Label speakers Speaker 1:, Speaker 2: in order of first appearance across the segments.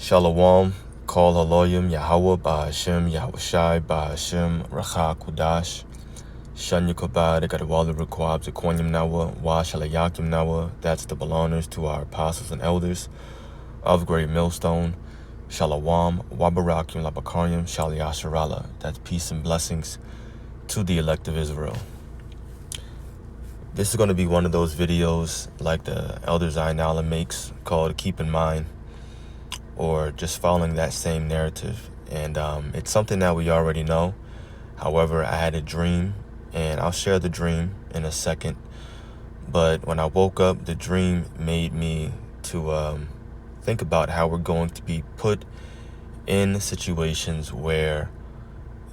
Speaker 1: Shalom, Kol Haloyim, Yahweh, Ba'ashem, Yahushai, Ba'ashem, Racha Kudash, Shan Yukobad, Gadawali Rekwab, Zequanium Nawa, Wa Shalayakim Nawa. That's the belongers to our apostles and elders of Great Millstone. Shalom, Wabarakim, Labakarium, Shaliyasharala. That's peace and blessings to the elect of Israel. This is going to be one of those videos like the Elder Zainala makes called Keep in Mind, or just following that same narrative. And it's something that we already know. However, I had a dream, and I'll share the dream in a second. But when I woke up, the dream made me to think about how we're going to be put in situations where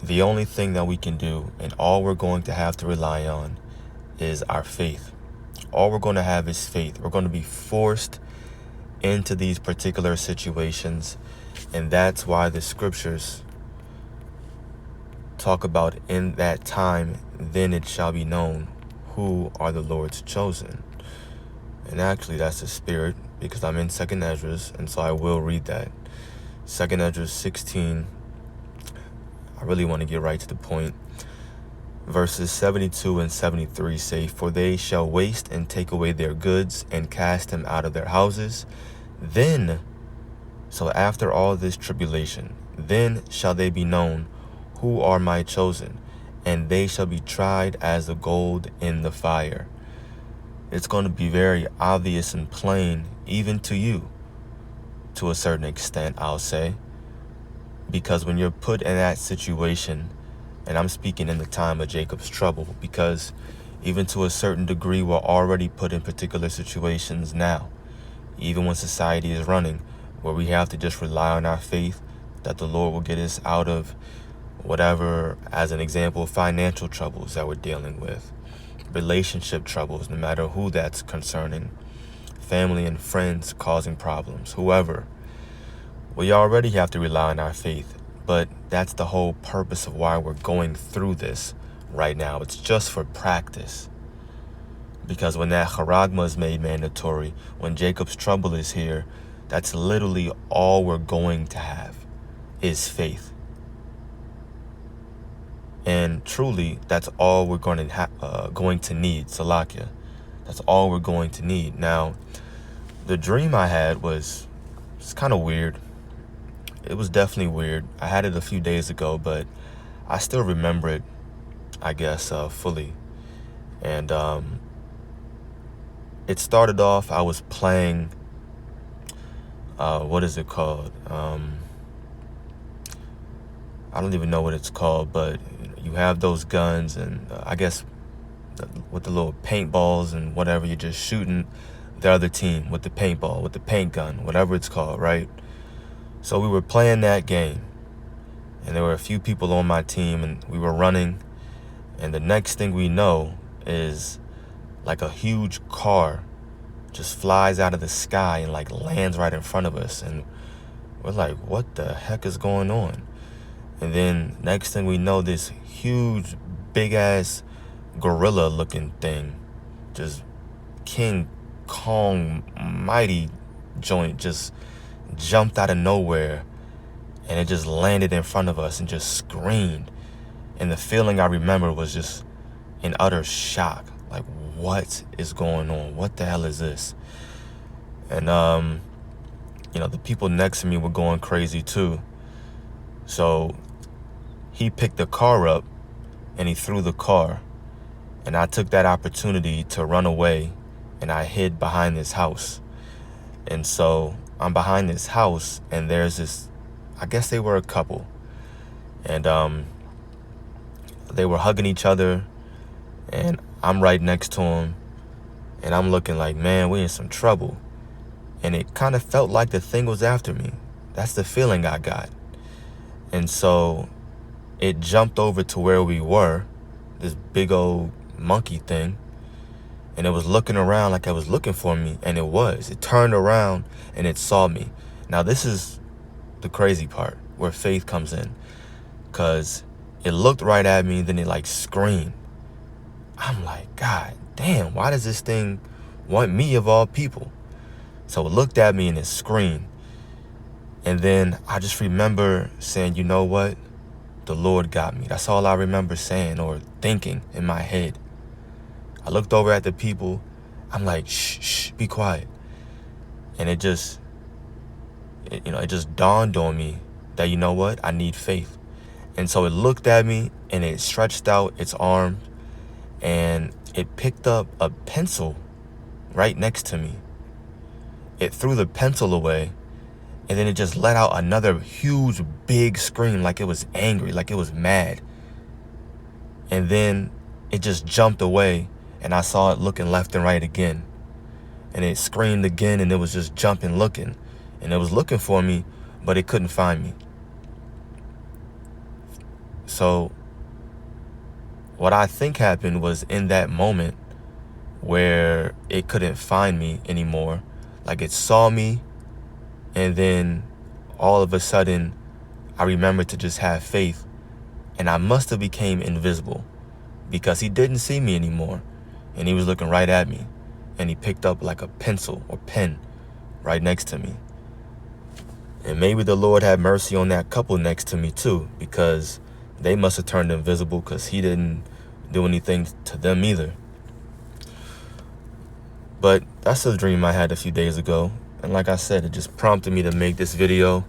Speaker 1: the only thing that we can do and all we're going to have to rely on is our faith. All we're going to have is faith. We're going to be forced into these particular situations, and that's why the scriptures talk about in that time, then it shall be known who are the Lord's chosen. And actually that's the spirit, because I'm in 2nd Esdras, and so I will read that. 2nd Esdras 16, I really want to get right to the point. Verses 72 and 73 say, "For they shall waste and take away their goods and cast them out of their houses. Then," so after all this tribulation, "then shall they be known who are my chosen, and they shall be tried as the gold in the fire." It's going to be very obvious and plain, even to you, to a certain extent, I'll say. Because when you're put in that situation, and I'm speaking in the time of Jacob's trouble, because even to a certain degree, we're already put in particular situations now. Even when society is running, where we have to just rely on our faith that the Lord will get us out of whatever, as an example, financial troubles that we're dealing with, relationship troubles, no matter who that's concerning, family and friends causing problems, whoever. We already have to rely on our faith, but that's the whole purpose of why we're going through this right now. It's just for practice. Because when that charagma is made mandatory, when Jacob's trouble is here, that's literally all we're going to have is faith. And truly, that's all we're going to need, Salakia. That's all we're going to need. Now, the dream I had it's kind of weird. It was definitely weird. I had it a few days ago, but I still remember it, I guess, fully. And it started off, I was playing, what is it called? I don't even know what it's called, but you have those guns, and I guess with the little paintballs and whatever, you're just shooting the other team with the paintball, with the paint gun, whatever it's called, right? So we were playing that game, and there were a few people on my team, and we were running, and the next thing we know is like a huge car just flies out of the sky and like lands right in front of us, and we're like, what the heck is going on? And then next thing we know, this huge big ass gorilla looking thing, just King Kong mighty joint, just jumped out of nowhere, and it just landed in front of us and just screamed. And the feeling I remember was just in utter shock. Like, what is going on? What the hell is this? And, the people next to me were going crazy too. So he picked the car up and he threw the car. And I took that opportunity to run away, and I hid behind this house. And so I'm behind this house, and there's this, I guess they were a couple. And they were hugging each other, and I'm right next to them, and I'm looking like, man, we in some trouble. And it kind of felt like the thing was after me. That's the feeling I got. And so it jumped over to where we were, this big old monkey thing, and it was looking around like it was looking for me, and it was. It turned around and it saw me. Now this is the crazy part where faith comes in, because it looked right at me, then it like screamed. I'm like, God damn, why does this thing want me of all people? So it looked at me and it screamed. And then I just remember saying, you know what? The Lord got me. That's all I remember saying or thinking in my head. I looked over at the people. I'm like, shh, be quiet. And it just dawned on me that, you know what? I need faith. And so it looked at me and it stretched out its arm and it picked up a pencil right next to me. It threw the pencil away and then it just let out another huge, big scream like it was angry, like it was mad. And then it just jumped away and I saw it looking left and right again. And it screamed again and it was just jumping, looking. And it was looking for me, but it couldn't find me. So what I think happened was in that moment where it couldn't find me anymore, like it saw me, and then all of a sudden I remembered to just have faith, and I must have became invisible because he didn't see me anymore, and he was looking right at me, and he picked up like a pencil or pen right next to me. And maybe the Lord had mercy on that couple next to me too, because they must have turned invisible because he didn't do anything to them either. But that's a dream I had a few days ago. And like I said, it just prompted me to make this video.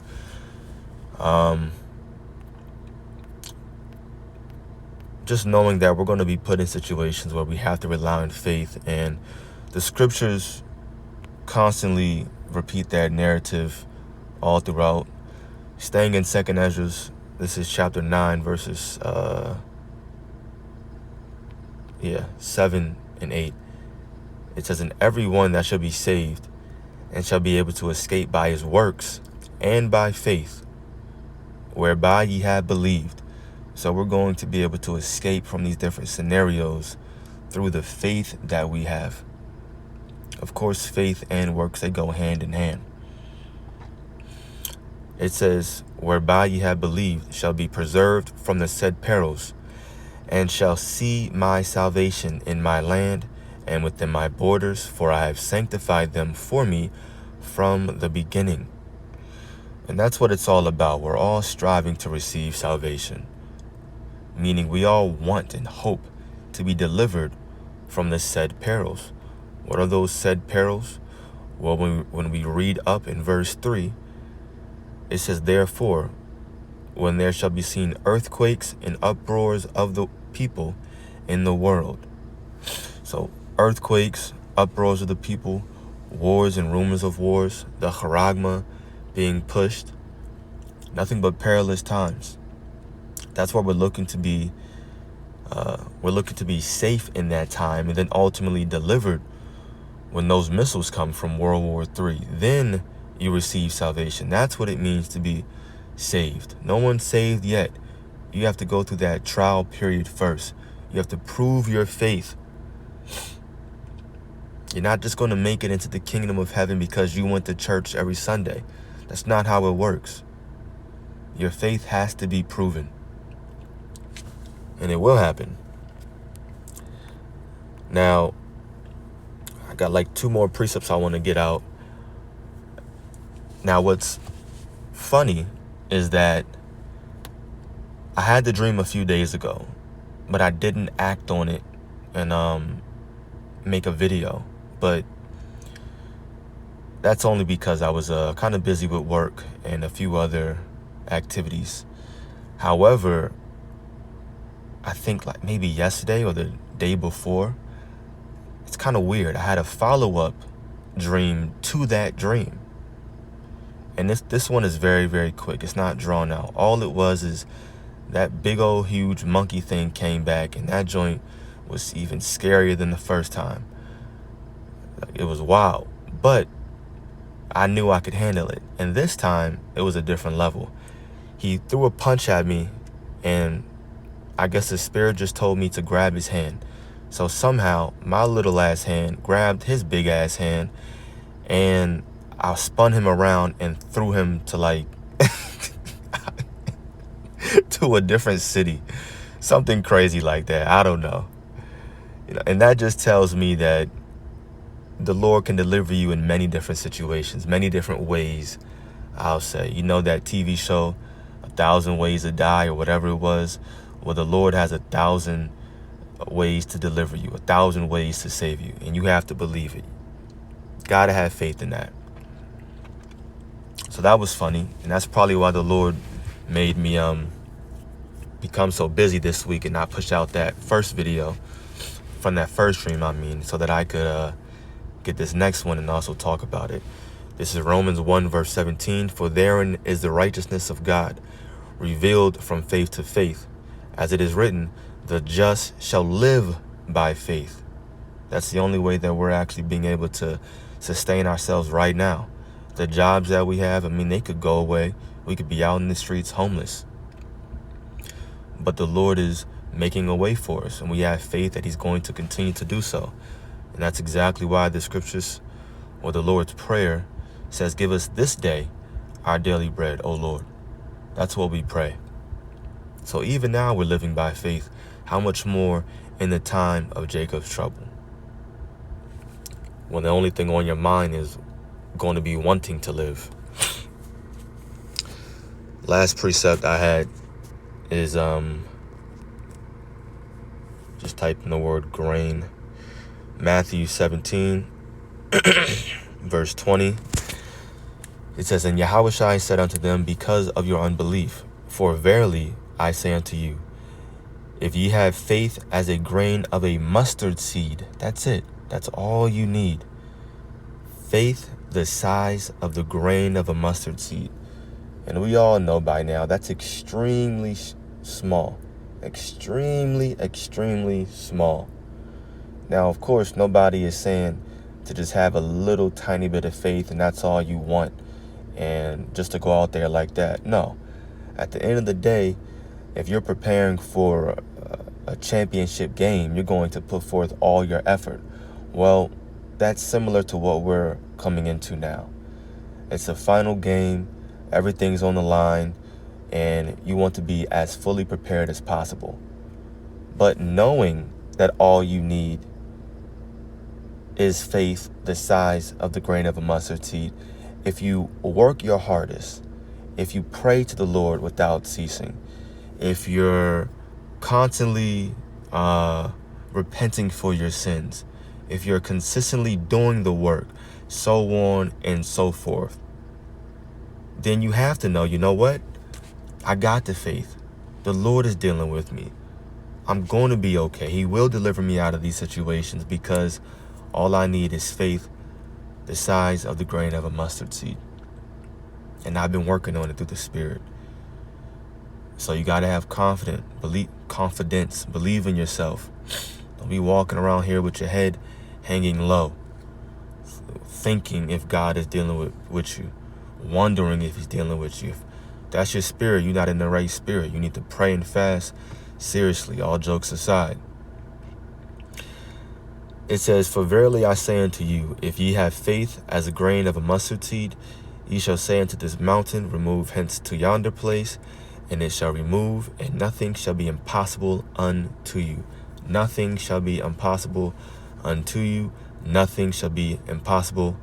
Speaker 1: Just knowing that we're going to be put in situations where we have to rely on faith. And the scriptures constantly repeat that narrative all throughout. Staying in 2nd Ezra, this is chapter 9, verses 7 and 8. It says, "And every one that shall be saved and shall be able to escape by his works and by faith, whereby ye have believed." So we're going to be able to escape from these different scenarios through the faith that we have. Of course, faith and works, they go hand in hand. It says, "Whereby ye have believed shall be preserved from the said perils, and shall see my salvation in my land and within my borders, for I have sanctified them for me from the beginning." And that's what it's all about. We're all striving to receive salvation, meaning we all want and hope to be delivered from the said perils. What are those said perils? Well, when we read up in verse 3, it says, "Therefore, when there shall be seen earthquakes and uproars of the people in the world." So earthquakes, uproars of the people, wars and rumors of wars, the charagma being pushed, nothing but perilous times. That's why we're looking to be safe in that time, and then ultimately delivered when those missiles come from World War III. Then you receive salvation. That's what it means to be saved. No one's saved yet. You have to go through that trial period first. You have to prove your faith. You're not just going to make it into the kingdom of heaven because you went to church every Sunday. That's not how it works. Your faith has to be proven. And it will happen. Now, I got like 2 more precepts I want to get out. Now, what's funny is that I had the dream a few days ago, but I didn't act on it and make a video. But that's only because I was kind of busy with work and a few other activities. However, I think like maybe yesterday or the day before, it's kind of weird. I had a follow-up dream to that dream. And this one is very, very quick. It's not drawn out. All it was is that big old huge monkey thing came back, and that joint was even scarier than the first time. It was wild, but I knew I could handle it. And this time, it was a different level. He threw a punch at me, and I guess the spirit just told me to grab his hand. So somehow, my little ass hand grabbed his big ass hand, and I spun him around and threw him to like to a different city. Something crazy like that. I don't know. And that just tells me that the Lord can deliver you in many different situations, many different ways. I'll say. You know that TV show, 1,000 Ways to Die or whatever it was? Well, the Lord has 1,000 ways to deliver you, 1,000 ways to save you, and you have to believe it. Gotta have faith in that. So that was funny, and that's probably why the Lord made me become so busy this week and not push out that first video from that first stream, so that I could get this next one and also talk about it. This is Romans 1 verse 17. For therein is the righteousness of God revealed from faith to faith. As it is written, the just shall live by faith. That's the only way that we're actually being able to sustain ourselves right now. The jobs that we have, they could go away. We could be out in the streets homeless. But the Lord is making a way for us, and we have faith that he's going to continue to do so. And that's exactly why the scriptures, or the Lord's Prayer, says, give us this day our daily bread, O Lord. That's what we pray. So even now we're living by faith. How much more in the time of Jacob's trouble? When the only thing on your mind is going to be wanting to live. Last precept I had is just type in the word grain. Matthew 17 verse 20. It says, and Yahushua said unto them, because of your unbelief, for verily I say unto you, if ye have faith as a grain of a mustard seed, that's it. That's all you need. Faith the size of the grain of a mustard seed. And we all know by now that's extremely small. Extremely, extremely small. Now, of course, nobody is saying to just have a little tiny bit of faith and that's all you want and just to go out there like that. No. At the end of the day, if you're preparing for a championship game, you're going to put forth all your effort. Well, that's similar to what we're coming into now. It's a final game. Everything's on the line, and you want to be as fully prepared as possible. But knowing that all you need is faith the size of the grain of a mustard seed, if you work your hardest, if you pray to the Lord without ceasing, if you're constantly repenting for your sins, if you're consistently doing the work, so on and so forth, then you have to know, you know what? I got the faith. The Lord is dealing with me. I'm going to be okay. He will deliver me out of these situations because all I need is faith the size of the grain of a mustard seed. And I've been working on it through the Spirit. So you got to have confidence, believe in yourself. Don't be walking around here with your head hanging low, thinking if God is dealing with you, wondering if he's dealing with you. If that's your spirit, you're not in the right spirit. You need to pray and fast seriously, all jokes aside. It says, for verily I say unto you, if ye have faith as a grain of a mustard seed, ye shall say unto this mountain, remove hence to yonder place, and it shall remove, and nothing shall be impossible unto you. Nothing shall be impossible unto you. Nothing shall be impossible.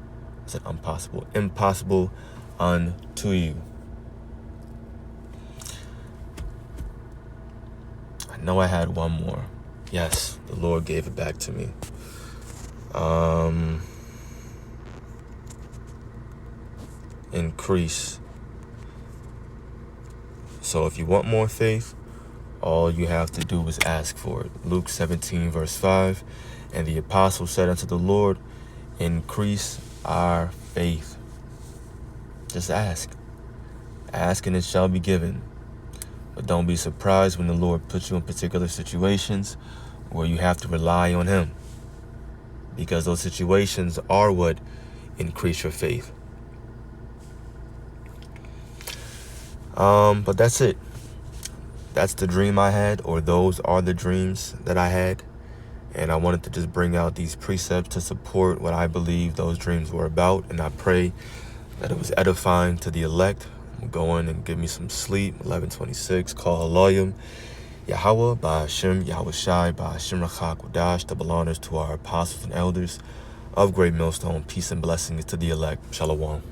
Speaker 1: Is it impossible? Impossible unto you. I know I had one more. Yes, the Lord gave it back to me. Increase. So if you want more faith, all you have to do is ask for it. Luke 17 verse 5. And the apostle said unto the Lord, increase our faith. Just ask. Ask and it shall be given. But don't be surprised when the Lord puts you in particular situations where you have to rely on him. Because those situations are what increase your faith. But that's it. That's the dream I had, or those are the dreams that I had. And I wanted to just bring out these precepts to support what I believe those dreams were about. And I pray that it was edifying to the elect. Go in and give me some sleep. 11:26. Call Haloyim. Yahweh, Ba'ashem, Yahushai, Ba'ashem Rachak Wadash. Double honors to our apostles and elders of Great Millstone. Peace and blessings to the elect. Shalom.